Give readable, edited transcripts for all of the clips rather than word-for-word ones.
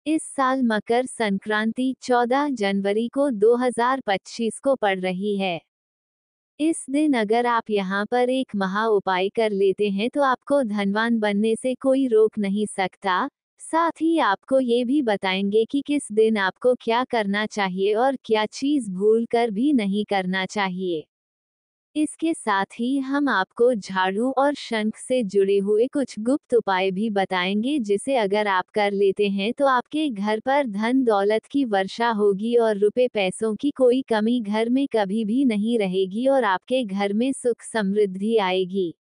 इस साल मकर संक्रांति 14 जनवरी को 2025 को पड़ रही है। इस दिन अगर आप यहाँ पर एक महा उपाय कर लेते हैं तो आपको धनवान बनने से कोई रोक नहीं सकता। साथ ही आपको ये भी बताएंगे कि किस दिन आपको क्या करना चाहिए और क्या चीज भूल कर भी नहीं करना चाहिए। इसके साथ ही हम आपको झाड़ू और शंख से जुड़े हुए कुछ गुप्त उपाय भी बताएंगे, जिसे अगर आप कर लेते हैं तो आपके घर पर धन दौलत की वर्षा होगी और रुपए पैसों की कोई कमी घर में कभी भी नहीं रहेगी और आपके घर में सुख समृद्धि आएगी।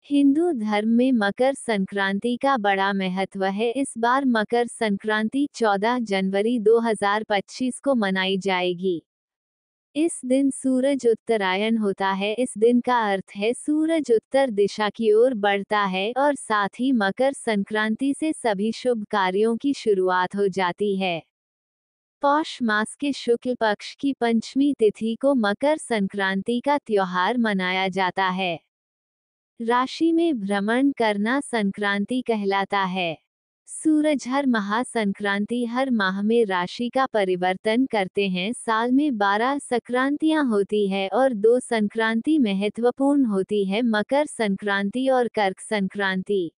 हिंदू धर्म में मकर संक्रांति का बड़ा महत्व है। इस बार मकर संक्रांति 14 जनवरी 2025 को मनाई जाएगी। इस दिन सूरज उत्तरायण होता है। इस दिन का अर्थ है सूरज उत्तर दिशा की ओर बढ़ता है और साथ ही मकर संक्रांति से सभी शुभ कार्यों की शुरुआत हो जाती है। पौष मास के शुक्ल पक्ष की पंचमी तिथि को मकर संक्रांति का त्योहार मनाया जाता है। राशि में भ्रमण करना संक्रांति कहलाता है। सूरज हर संक्रांति हर माह में राशि का परिवर्तन करते हैं। साल में 12 संक्रांतियां होती है और 2 संक्रांति महत्वपूर्ण होती है, मकर संक्रांति और कर्क संक्रांति।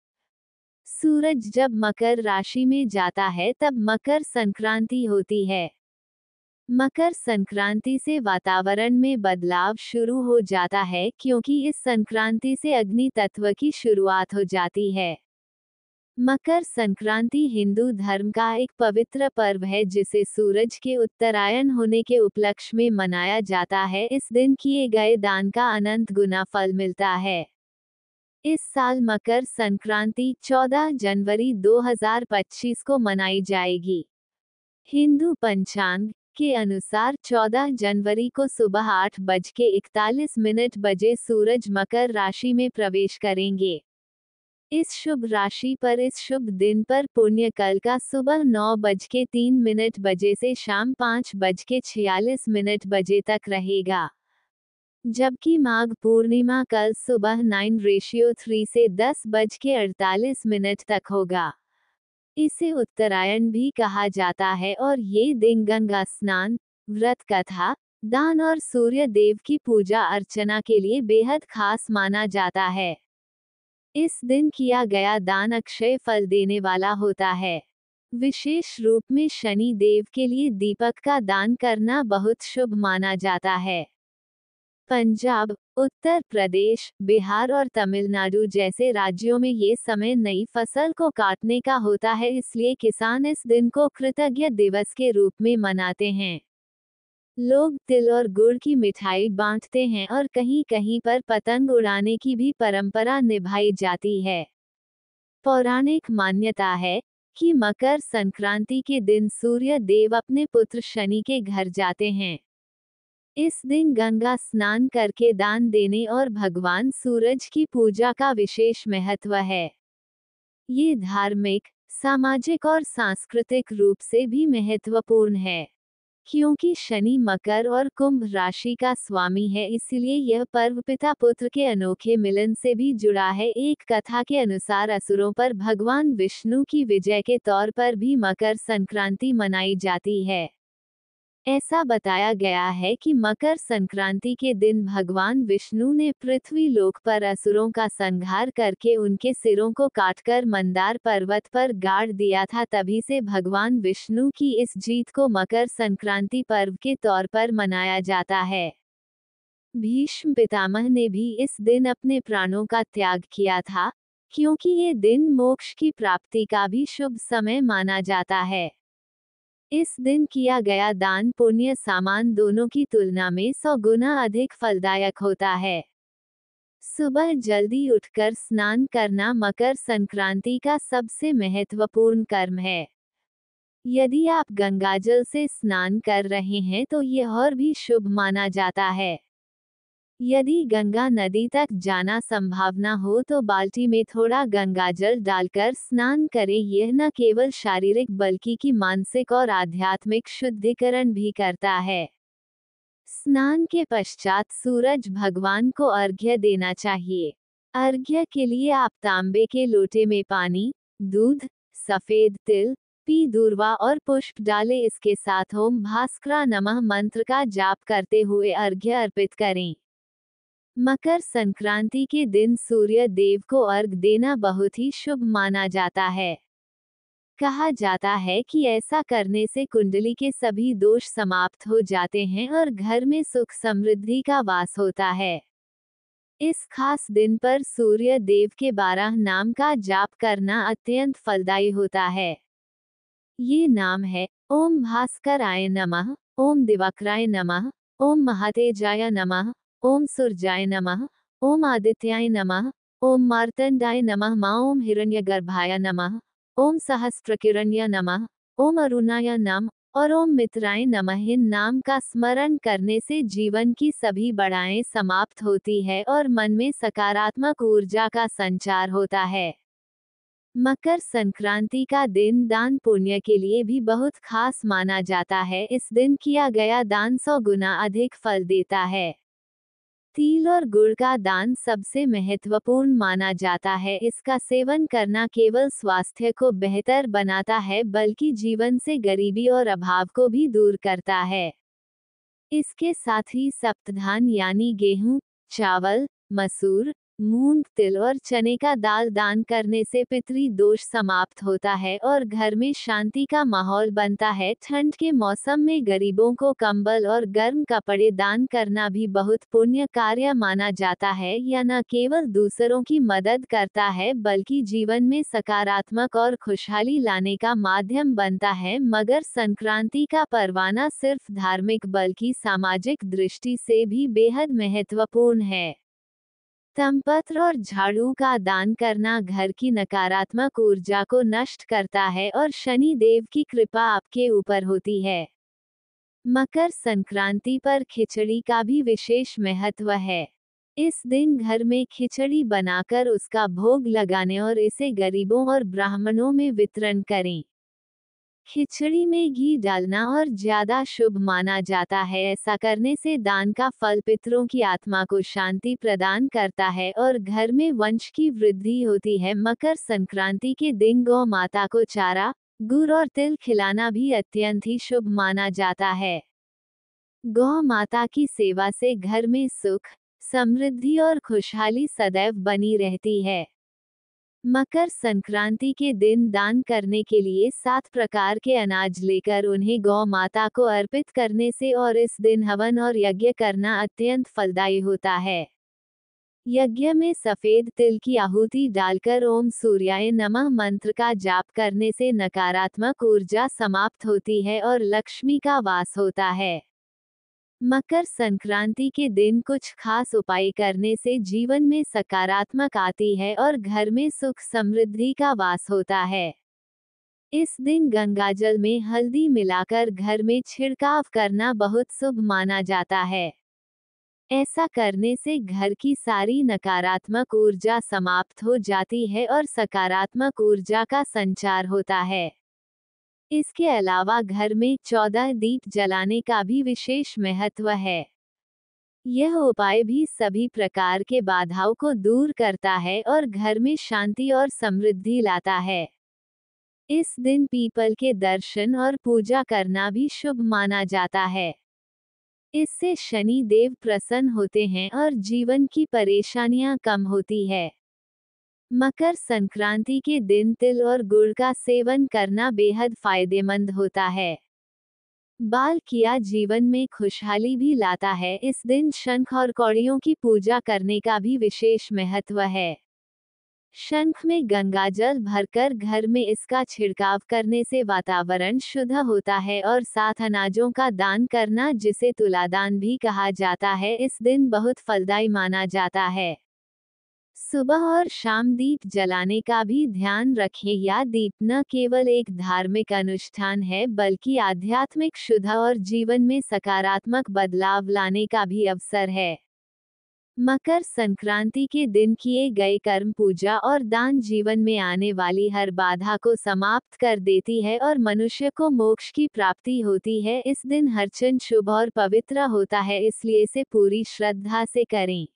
सूरज जब मकर राशि में जाता है तब मकर संक्रांति होती है। मकर संक्रांति से वातावरण में बदलाव शुरू हो जाता है, क्योंकि इस संक्रांति से अग्नि तत्व की शुरुआत हो जाती है। मकर संक्रांति हिंदू धर्म का एक पवित्र पर्व है, जिसे सूरज के उत्तरायण होने के उपलक्ष्य में मनाया जाता है। इस दिन किए गए दान का अनंत गुना फल मिलता है। इस साल मकर संक्रांति 14 जनवरी 2025 को मनाई जाएगी। हिंदू पंचांग के अनुसार 14 जनवरी को सुबह 8:41 बजे सूरज मकर राशि में प्रवेश करेंगे। इस शुभ राशि पर इस शुभ दिन पर पुण्य कल का सुबह 9:03 बजे से शाम 5:46 बजे तक रहेगा, जबकि माघ पूर्णिमा कल सुबह 9:3 से 10:48 तक होगा। इसे उत्तरायण भी कहा जाता है और ये दिन गंगा स्नान, व्रत कथा, दान और सूर्य देव की पूजा अर्चना के लिए बेहद खास माना जाता है। इस दिन किया गया दान अक्षय फल देने वाला होता है। विशेष रूप में शनि देव के लिए दीपक का दान करना बहुत शुभ माना जाता है। पंजाब, उत्तर प्रदेश, बिहार और तमिलनाडु जैसे राज्यों में ये समय नई फसल को काटने का होता है, इसलिए किसान इस दिन को कृतज्ञ दिवस के रूप में मनाते हैं। लोग तिल और गुड़ की मिठाई बांटते हैं और कहीं कहीं पर पतंग उड़ाने की भी परंपरा निभाई जाती है। पौराणिक मान्यता है कि मकर संक्रांति के दिन सूर्य देव अपने पुत्र शनि के घर जाते हैं। इस दिन गंगा स्नान करके दान देने और भगवान सूरज की पूजा का विशेष महत्व है। ये धार्मिक, सामाजिक और सांस्कृतिक रूप से भी महत्वपूर्ण है। क्योंकि शनि मकर और कुंभ राशि का स्वामी है, इसलिए यह पर्व पिता पुत्र के अनोखे मिलन से भी जुड़ा है। एक कथा के अनुसार असुरों पर भगवान विष्णु की विजय के तौर पर भी मकर संक्रांति मनाई जाती है। ऐसा बताया गया है कि मकर संक्रांति के दिन भगवान विष्णु ने पृथ्वी लोक पर असुरों का संहार करके उनके सिरों को काटकर मंदार पर्वत पर गाड़ दिया था। तभी से भगवान विष्णु की इस जीत को मकर संक्रांति पर्व के तौर पर मनाया जाता है। भीष्म पितामह ने भी इस दिन अपने प्राणों का त्याग किया था, क्योंकि ये दिन मोक्ष की प्राप्ति का भी शुभ समय माना जाता है। इस दिन किया गया दान पुण्य सामान दोनों की तुलना में 100 गुना अधिक फलदायक होता है। सुबह जल्दी उठकर स्नान करना मकर संक्रांति का सबसे महत्वपूर्ण कर्म है। यदि आप गंगाजल से स्नान कर रहे हैं तो यह और भी शुभ माना जाता है। यदि गंगा नदी तक जाना संभावना हो तो बाल्टी में थोड़ा गंगाजल डालकर स्नान करें। यह न केवल शारीरिक बल्कि की मानसिक और आध्यात्मिक शुद्धिकरण भी करता है। स्नान के पश्चात सूरज भगवान को अर्घ्य देना चाहिए। अर्घ्य के लिए आप तांबे के लोटे में पानी, दूध, सफेद तिल, पी दूर्वा और पुष्प डालें। इसके साथ ओम भास्करा नमः मंत्र का जाप करते हुए अर्घ्य अर्पित करें। मकर संक्रांति के दिन सूर्य देव को अर्घ्य देना बहुत ही शुभ माना जाता है। कहा जाता है कि ऐसा करने से कुंडली के सभी दोष समाप्त हो जाते हैं और घर में सुख समृद्धि का वास होता है। इस खास दिन पर सूर्य देव के 12 नाम का जाप करना अत्यंत फलदायी होता है। ये नाम है ओम भास्कराय नमः, ओम दिवाकराय नमः, ओम महातेजाय नमः, ओम सूर्याय नमः, ओम आदित्याय नमः, ओम मार्तंडाय नमः, मा ओम हिरण्यगर्भाय नमः, ओम सहस्त्रकिरण्य नमः, ओम अरुणाय नमः और ओम मित्राय नमः। इन नाम का स्मरण करने से जीवन की सभी बड़ाएं समाप्त होती है और मन में सकारात्मक ऊर्जा का संचार होता है। मकर संक्रांति का दिन दान पुण्य के लिए भी बहुत खास माना जाता है। इस दिन किया गया दान 100 गुना अधिक फल देता है। तिल और गुड़ का दान सबसे महत्वपूर्ण माना जाता है। इसका सेवन करना केवल स्वास्थ्य को बेहतर बनाता है बल्कि जीवन से गरीबी और अभाव को भी दूर करता है। इसके साथ ही सप्तधान यानी गेहूं, चावल, मसूर, मूंग, तिल और चने का दाल दान करने से पितृ दोष समाप्त होता है और घर में शांति का माहौल बनता है। ठंड के मौसम में गरीबों को कंबल और गर्म कपड़े दान करना भी बहुत पुण्य कार्य माना जाता है। यह न केवल दूसरों की मदद करता है बल्कि जीवन में सकारात्मक और खुशहाली लाने का माध्यम बनता है। मकर संक्रांति का परवाना सिर्फ धार्मिक बल्कि सामाजिक दृष्टि से भी बेहद महत्वपूर्ण है। तमपत्र और झाड़ू का दान करना घर की नकारात्मक ऊर्जा को नष्ट करता है और शनि देव की कृपा आपके ऊपर होती है। मकर संक्रांति पर खिचड़ी का भी विशेष महत्व है। इस दिन घर में खिचड़ी बनाकर उसका भोग लगाने और इसे गरीबों और ब्राह्मणों में वितरण करें। खिचड़ी में घी डालना और ज्यादा शुभ माना जाता है। ऐसा करने से दान का फल पितरों की आत्मा को शांति प्रदान करता है और घर में वंश की वृद्धि होती है। मकर संक्रांति के दिन गौ माता को चारा, गुड़ और तिल खिलाना भी अत्यंत ही शुभ माना जाता है। गौ माता की सेवा से घर में सुख, समृद्धि और खुशहाली सदैव बनी रहती है। मकर संक्रांति के दिन दान करने के लिए 7 प्रकार के अनाज लेकर उन्हें गौ माता को अर्पित करने से और इस दिन हवन और यज्ञ करना अत्यंत फलदायी होता है। यज्ञ में सफेद तिल की आहुति डालकर ओम सूर्याय नमः मंत्र का जाप करने से नकारात्मक ऊर्जा समाप्त होती है और लक्ष्मी का वास होता है। मकर संक्रांति के दिन कुछ खास उपाय करने से जीवन में सकारात्मक आती है और घर में सुख समृद्धि का वास होता है। इस दिन गंगाजल में हल्दी मिलाकर घर में छिड़काव करना बहुत शुभ माना जाता है। ऐसा करने से घर की सारी नकारात्मक ऊर्जा समाप्त हो जाती है और सकारात्मक ऊर्जा का संचार होता है। इसके अलावा घर में 14 दीप जलाने का भी विशेष महत्व है। यह उपाय भी सभी प्रकार के बाधाओं को दूर करता है और घर में शांति और समृद्धि लाता है। इस दिन पीपल के दर्शन और पूजा करना भी शुभ माना जाता है। इससे शनि देव प्रसन्न होते हैं और जीवन की परेशानियां कम होती है। मकर संक्रांति के दिन तिल और गुड़ का सेवन करना बेहद फायदेमंद होता है। बाल किया जीवन में खुशहाली भी लाता है। इस दिन शंख और कौड़ियों की पूजा करने का भी विशेष महत्व है। शंख में गंगाजल भरकर घर में इसका छिड़काव करने से वातावरण शुद्ध होता है और 7 अनाजों का दान करना, जिसे तुलादान भी कहा जाता है, इस दिन बहुत फलदायी माना जाता है। सुबह और शाम दीप जलाने का भी ध्यान रखें। यह दीप न केवल एक धार्मिक अनुष्ठान है बल्कि आध्यात्मिक शुद्ध और जीवन में सकारात्मक बदलाव लाने का भी अवसर है। मकर संक्रांति के दिन किए गए कर्म, पूजा और दान जीवन में आने वाली हर बाधा को समाप्त कर देती है और मनुष्य को मोक्ष की प्राप्ति होती है। इस दिन हर क्षण शुभ और पवित्र होता है, इसलिए इसे पूरी श्रद्धा से करें।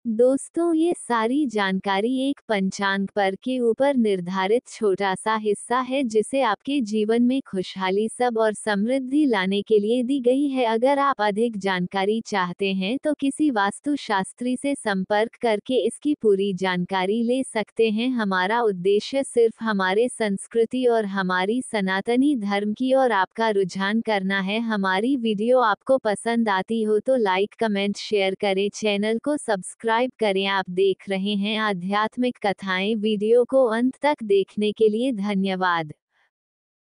दोस्तों, ये सारी जानकारी एक पंचांग पर के ऊपर निर्धारित छोटा सा हिस्सा है जिसे आपके जीवन में खुशहाली सब और समृद्धि लाने के लिए दी गई है। अगर आप अधिक जानकारी चाहते हैं तो किसी वास्तु शास्त्री से संपर्क करके इसकी पूरी जानकारी ले सकते हैं। हमारा उद्देश्य सिर्फ हमारे संस्कृति और हमारी सनातनी धर्म की और आपका रुझान करना है। हमारी वीडियो आपको पसंद आती हो तो लाइक कमेंट शेयर करें, चैनल को सब्सक्राइब करें। आप देख रहे हैं आध्यात्मिक कथाएं। वीडियो को अंत तक देखने के लिए धन्यवाद।